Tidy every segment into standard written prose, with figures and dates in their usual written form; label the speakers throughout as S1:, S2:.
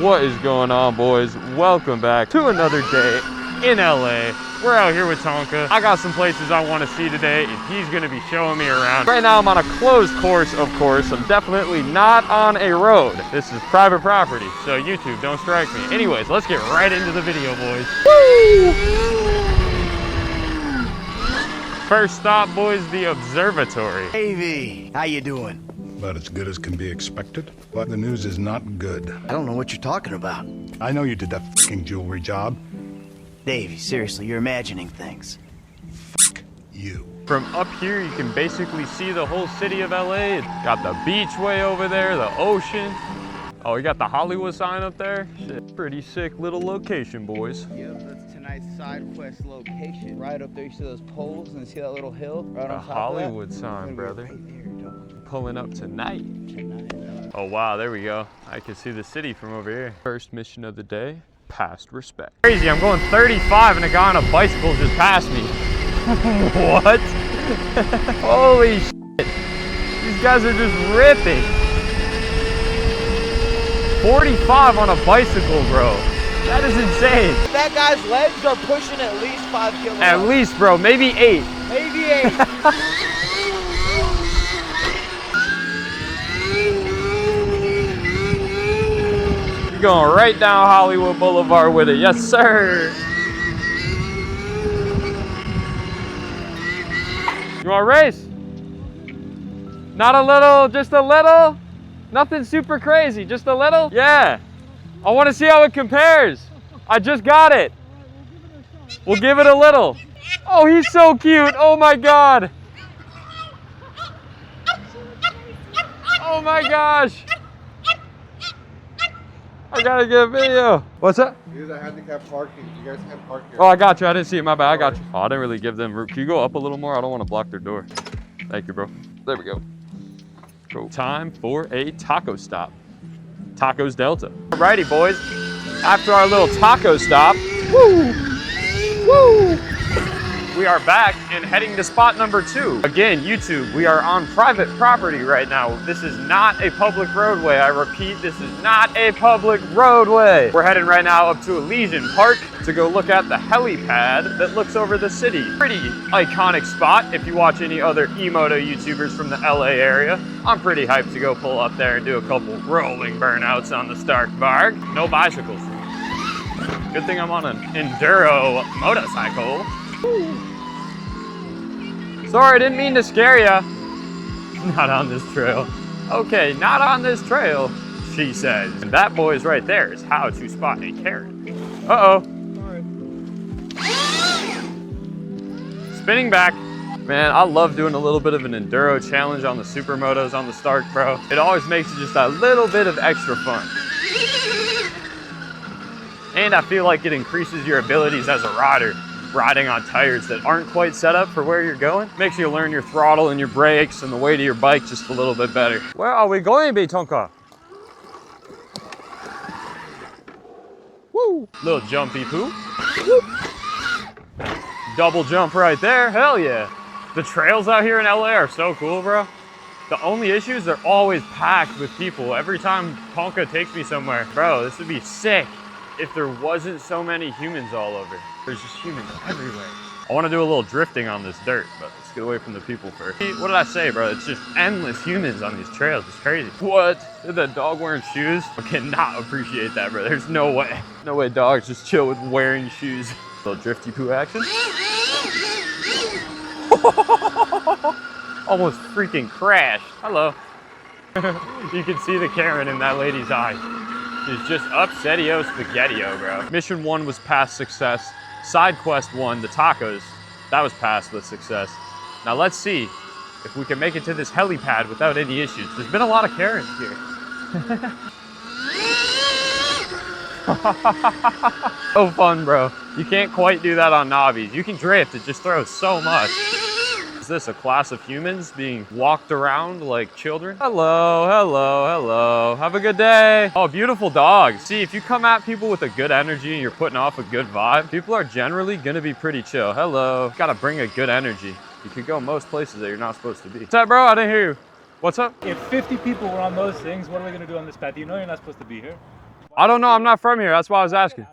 S1: What is going on, boys? Welcome back to another day in LA. We're out here with Tonka. I got some places I want to see today, and he's going to be showing me around. Right now, I'm on a closed course, of course. I'm definitely not on a road. This is private property, so YouTube, don't strike me. Anyways, let's get right into the video, boys. Woo! First stop, boys, the observatory.
S2: Hey V, how you doing?
S3: About as good as can be expected, but the news is not good.
S2: I don't know what you're talking about.
S3: I know you did that fucking jewelry job.
S2: Davey, seriously, you're imagining things.
S3: Fuck you.
S1: From up here, you can basically see the whole city of LA. It's got the beach way over there, the ocean. Oh, we got the Hollywood sign up there. Shit, pretty sick little location, boys.
S4: Yep, that's tonight's side quest location. Right up there, you see those poles and see that little hill right on top
S1: Hollywood
S4: of that?
S1: sign, brother.
S4: Right there, dog.
S1: Pulling up tonight. Oh wow, there we go. I can see the city from over here. First mission of the day, past respect. Crazy, I'm going 35 and a guy on a bicycle just passed me. What? Holy shit. These guys are just ripping. 45 on a bicycle, bro. That is insane.
S4: That guy's legs are pushing at least 5 kilograms.
S1: At least, bro, maybe 8.
S4: Maybe 8.
S1: Going right down Hollywood Boulevard with it. Yes, sir. You want to race? Not a little, just a little? Nothing super crazy, just a little? Yeah. I want to see how it compares. I just got it. We'll give it a little. Oh, he's so cute. Oh my God. Oh my gosh. I gotta get a video. What's that?
S5: Here's a handicap parking. You guys can't park here.
S1: Oh, I got you. I didn't see it. My bad. I got you. Oh, I didn't really give them room. Can you go up a little more? I don't want to block their door. Thank you, bro. There we go. Cool. Time for a taco stop. Tacos Delta. Alrighty, boys. After our little taco stop, woo, woo, we are back and heading to spot number 2. Again, YouTube, we are on private property right now. This is not a public roadway. I repeat, this is not a public roadway. We're heading right now up to Elysian Park to go look at the helipad that looks over the city. Pretty iconic spot. If you watch any other E-Moto YouTubers from the LA area, I'm pretty hyped to go pull up there and do a couple rolling burnouts on the Stark Varg. No bicycles. Good thing I'm on an enduro motorcycle. Sorry, I didn't mean to scare ya. Not on this trail. Okay, not on this trail, she says. And that boy's right there is how to spot a carrot. Uh-oh. Spinning back. Man, I love doing a little bit of an enduro challenge on the supermotos on the Stark, bro. It always makes it just a little bit of extra fun. And I feel like it increases your abilities as a rider. Riding on tires that aren't quite set up for where you're going makes you learn your throttle and your brakes and the weight of your bike just a little bit better. Where are we going, Tonka? Woo! Little jumpy poo. Woo. Double jump right there. Hell yeah. The trails out here in LA are so cool, bro. The only issue is they're always packed with people. Every time Tonka takes me somewhere, bro, this would be sick if there wasn't so many humans all over. There's just humans everywhere. I want to do a little drifting on this dirt, but let's get away from the people first. What did I say, bro? It's just endless humans on these trails. It's crazy. What? Is that dog wearing shoes? I cannot appreciate that, bro. There's no way. No way dogs just chill with wearing shoes. Little drifty poo action. Almost freaking crashed. Hello. You can see the Karen in that lady's eye. She's just upsetio spaghettio, bro. Mission 1 was past success. Side quest 1, the tacos, that was passed with success. Now let's see if we can make it to this helipad without any issues. There's been a lot of Karens here. So fun, bro. You can't quite do that on knobbies. You can drift, it just throws so much. Is this a class of humans being walked around like children? Hello, hello, hello. Have a good day. Oh, beautiful dogs. See, if you come at people with a good energy and you're putting off a good vibe, people are generally gonna be pretty chill. Hello. Gotta bring a good energy. You could go most places that you're not supposed to be. What's up, bro? I didn't hear you. What's up?
S6: If 50 people were on those things, what are we gonna do on this path? You know you're not supposed to be here.
S1: I don't know, I'm not from here. That's why I was asking.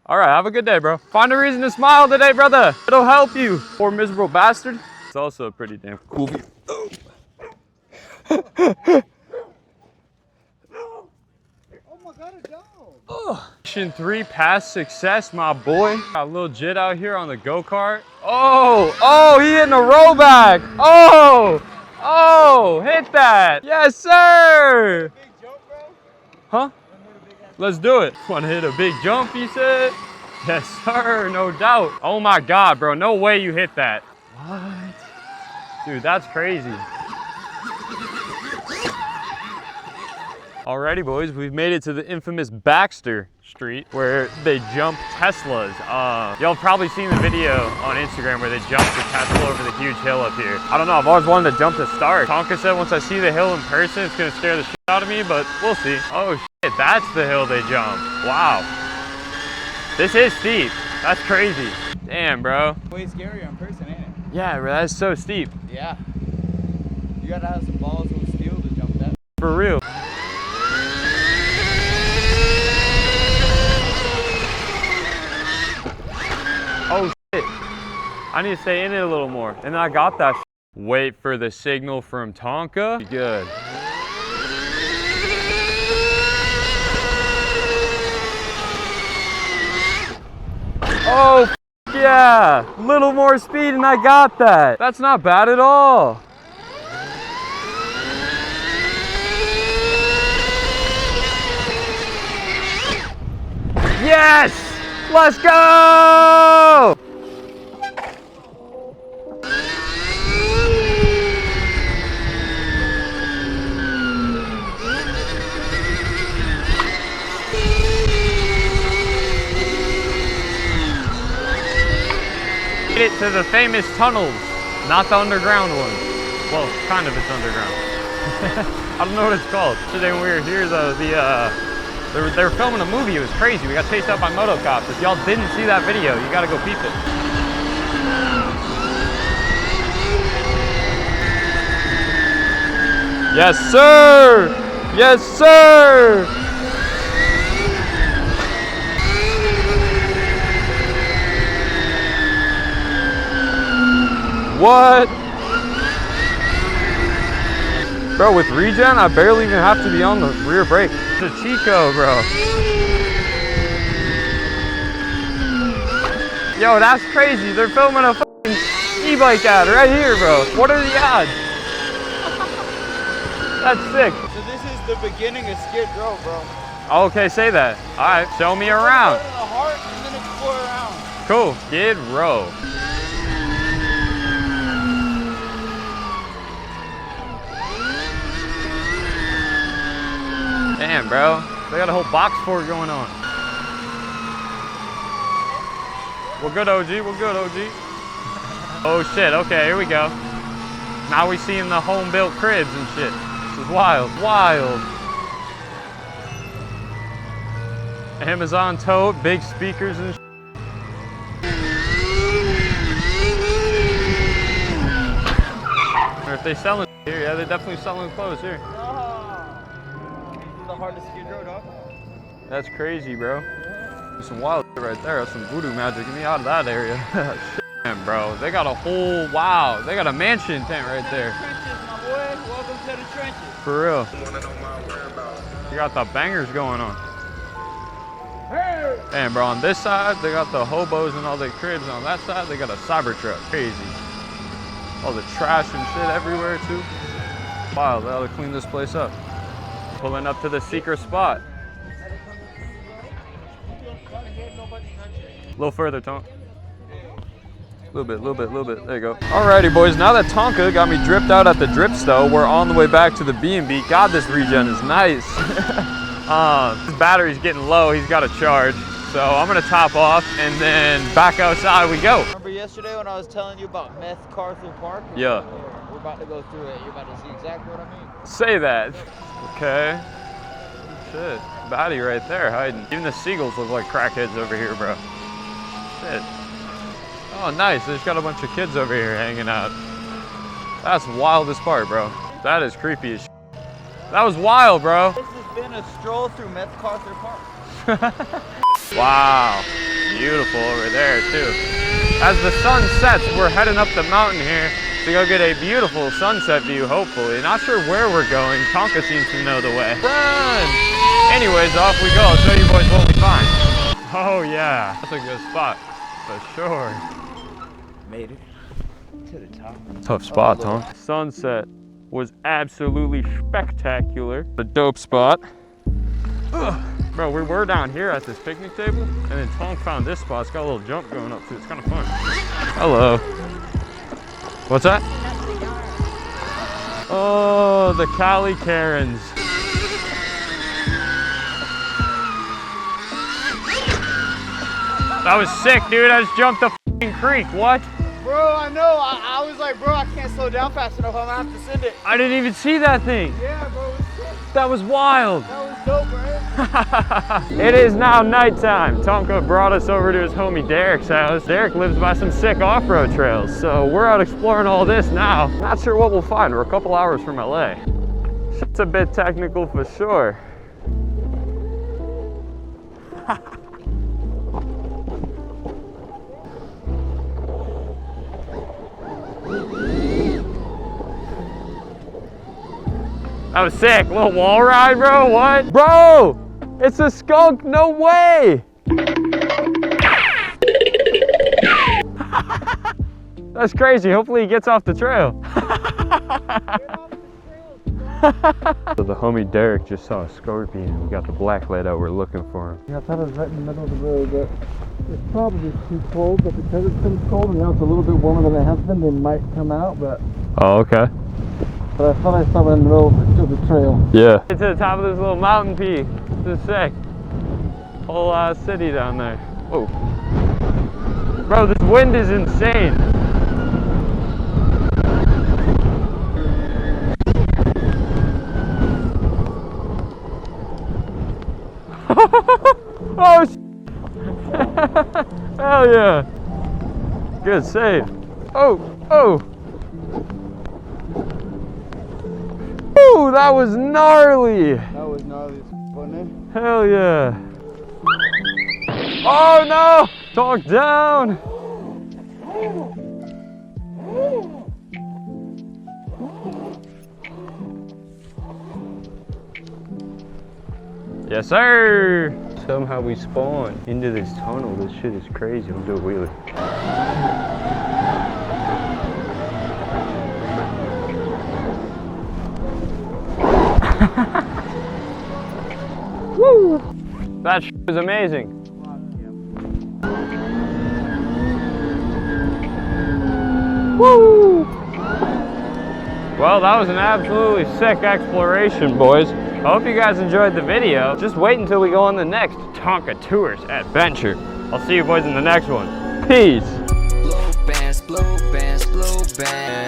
S1: All right, have a good day, bro. Find a reason to smile today, brother. It'll help you. Poor miserable bastard. It's also a pretty damn cool view. Mission 3 past success, my boy. Got a little jit out here on the go-kart. Oh, he hitting a rollback. Oh, hit that. Yes, sir.
S4: Big jump, bro?
S1: Huh? Let's do it. Want to hit a big jump, he said? Yes, sir, no doubt. Oh my God, bro, no way you hit that. What? Dude, that's crazy. Alrighty, boys, we've made it to the infamous Baxter Street where they jump Teslas. Y'all probably seen the video on Instagram where they jumped the Tesla over the huge hill up here. I don't know, I've always wanted to jump to start. Tonka said once I see the hill in person, it's gonna scare the shit out of me, but we'll see. Oh shit, that's the hill they jump. Wow. This is steep. That's crazy. Damn, bro.
S4: Way scarier in person, ain't it?
S1: Yeah, bro, that's so steep.
S4: Yeah. You gotta have some balls of steel to jump that.
S1: For real. Oh shit, I need to stay in it a little more. And I got that shit. Wait for the signal from Tonka. Good. Oh yeah, little more speed and I got that. That's not bad at all. Yes! Let's go! Made it to the famous tunnels, not the underground ones. Well, kind of it's underground. I don't know what it's called. Today when we were here though, they were filming a movie. It was crazy. We got chased out by moto cops. If y'all didn't see that video, you gotta go peep it. Yes, sir! Yes, sir! What? Bro, with regen, I barely even have to be on the rear brake. It's a Chico, bro. Yo, that's crazy. They're filming a fucking e-bike ad right here, bro. What are the odds? That's sick.
S4: So this is the beginning of Skid Row, bro.
S1: Okay, say that. All right, show me around.
S4: Go to the heart and then explore around.
S1: Cool, Skid Row. Damn, bro. They got a whole box fort going on. We're good, OG. We're good, OG. Oh, shit. Okay, here we go. Now we seeing the home-built cribs and shit. This is wild. Wild. Amazon tote, big speakers and shit. Or if they selling here, yeah, they're definitely selling clothes here.
S4: The heart of Skid Row, dog.
S1: That's crazy, bro. There's some wild shit right there. That's some voodoo magic. Get me out of that area. Shit, man, bro. They got a whole, wow. They got a mansion tent right there.
S4: Trenches, my boy. Welcome to the trenches.
S1: For real. You got the bangers going on. And bro, on this side, they got the hobos and all their cribs. On that side, they got a Cybertruck. Crazy. All the trash and shit everywhere, too. Wow, they ought to clean this place up. Pulling up to the secret spot. A little further, Tonk. A little bit. There you go. Alrighty, boys. Now that Tonka got me dripped out at the drip stow, we're on the way back to the B&B. God, this regen is nice. His battery's getting low. He's got to charge. So I'm going to top off and then back outside we go.
S4: Remember yesterday when I was telling you about Meth Carthel Park?
S1: Yeah.
S4: We're about to go through it. You're about to see exactly what I mean.
S1: Say that. Okay. Shit. Baddie right there hiding. Even the seagulls look like crackheads over here, bro. Shit. Oh, nice. There's got a bunch of kids over here hanging out. That's wildest part, bro. That is creepy as shit. That was wild, bro.
S4: This has been a stroll through Meth Carthel Park.
S1: Wow, beautiful over there too. As the sun sets, we're heading up the mountain here to go get a beautiful sunset view, hopefully. Not sure where we're going. Tonka seems to know the way. Run! Anyways, off we go. I'll show you boys what we find. Oh yeah, that's a good spot, for sure.
S4: Made it to the top.
S1: Tough spot, huh? Sunset was absolutely spectacular. A dope spot. Ugh. Bro, we were down here at this picnic table, and then Tonk found this spot. It's got a little jump going up too. It's kind of fun. Hello. What's that? Oh, the Cali Karens. That was sick, dude. I just jumped the f***ing creek. What?
S4: Bro, I know. I was like, bro, I can't slow down fast enough. I'm gonna have to send it.
S1: I didn't even see that thing.
S4: Yeah, bro.
S1: That was wild.
S4: That was dope, right?
S1: It is now nighttime. Tonka brought us over to his homie Derek's house. Derek lives by some sick off-road trails, so we're out exploring all this now. Not sure what we'll find. We're a couple hours from LA. Shit's a bit technical for sure. That was sick. Little wall ride, bro. What? Bro, it's a skunk. No way. That's crazy. Hopefully he gets off the trail. So the homie Derek just saw a scorpion. We got the black light out. We're looking for him.
S5: Yeah, I thought it was right in the middle of the road, but it's probably too cold. But because it's been cold and now it's a little bit warmer than it has been, they might come out. But
S1: Oh, okay.
S5: I thought I saw it in the middle of the trail.
S1: Yeah. Get to the top of this little mountain peak. This is sick. Whole city down there. Whoa. Bro, this wind is insane. Oh, hell yeah. Good save. Oh, oh. Ooh, that was gnarly.
S4: That was gnarly, wasn't it?
S1: Hell yeah. Oh no! Talk down. Yes, sir. Somehow we spawned into this tunnel. This shit is crazy. We'll do a wheelie. Woo! That shit was amazing. Woo! Well, that was an absolutely sick exploration, boys. I hope you guys enjoyed the video. Just wait until we go on the next Tonka Tours adventure. I'll see you boys in the next one. Peace.
S6: Blow bands, blow bands, blow bands.